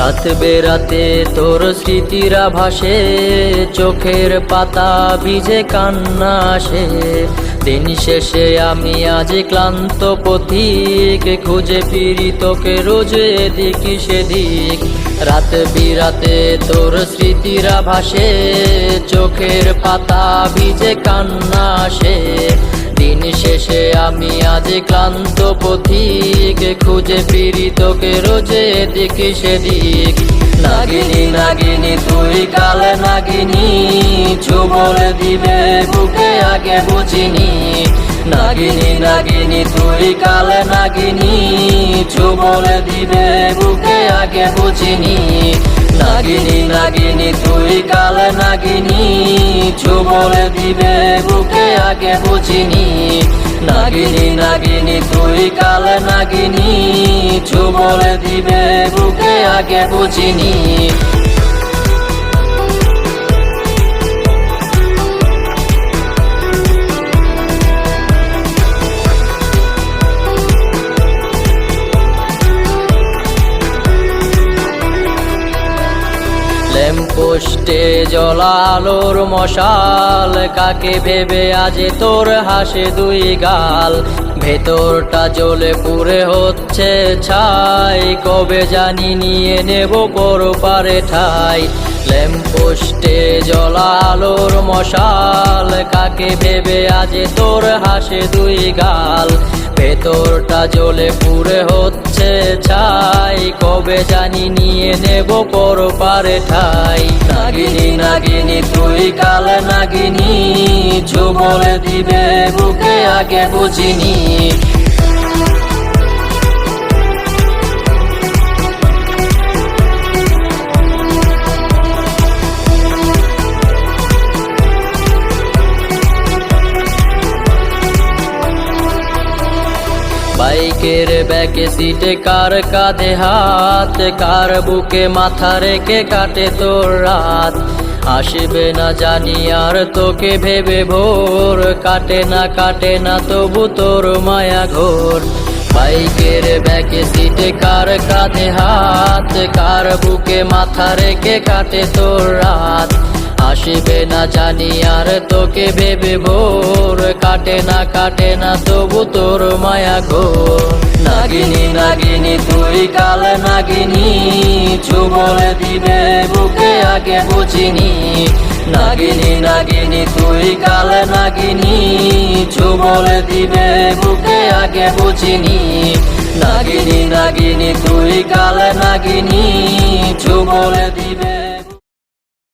রাত বেরাতে তোর স্মৃতিরা ভাসে, চোখের পাতা ভিজে কান্না আসে। দিন শেষে আমি আজ ক্লান্ত পথিক, খুঁজে ফিরি তোকে রোজ এদিক সেদিক। রাত বিরাতে তোর স্মৃতিরা ভাসে, চোখের পাতা ভিজে কান্না আসে। দিন শেষে আমি আজ ক্লান্ত পথিক, খুঁজে ফিরি তোকে রোজ এদিক সেদিক। নাগিনী নাগিনী তুই কাল নাগিনী, ছোবল দিবে বুকে আগে বুঝিনি। নাগিনী নাগিনী তুই কাল নাগিনী, ছোবল দিবে বুকে আগে বুঝিনি। নাগিনী নাগিনী তুই কাল নাগিনী, ছোবল দিবে বুকে আগে বুঝিনি। নাগিনী নাগিনী তুই কাল নাগিনী, ছোবল দিবে বুকে আগে বুঝিনি। ল্যাম্পপোস্টে জ্বলা আলোর মশাল, কাকে ভেবে আজ তোর হাসে দুই গাল। ভেতরটা জ্বলে পুড়ে হচ্ছে ছাই, কবে জানি নিয়ে নেব পরপারে ঠাই। ল্যাম্পপোস্টে জ্বলা আলোর মশাল, কাকে ভেবে আজ তোর হাসে দুই গাল। ভেতরটা জ্বলে পুড়ে হচ্ছে ছাই, কবে জানি নিয়ে নেব পরপারে ঠাই। নাগিনী নাগিনী তুই কাল নাগিনী, ছোবল দিবে বুকে আগে বুঝিনি। বাইকের ব্যাকে সিটে কার কাঁধে হাত, কার বুকে মাথা রেখে কাটে তোর রাত। আসবে না জানি আর তোকে ভেবে ভোর, কাটে না তবু তোর মায়া ঘোর। বাইকের ব্যাকে সিটে কার কাঁধে হাত, কার বুকে মাথা রেখে কাটে তোর রাত। আসবে না জানি আর তোকে ভেবে ভোর, কাটে না তবু তোর মায়া ঘোর। নাগিনী নাগিনী তুই কাল নাগিনী, ছোবল দিবে বুকে আগে বুঝিনি। নাগিনী নাগিনী তুই কাল নাগিনী, ছোবল দিবে বুকে আগে বুঝিনি। নাগিনী নাগিনী তুই কাল নাগিনী, ছোবল দিবে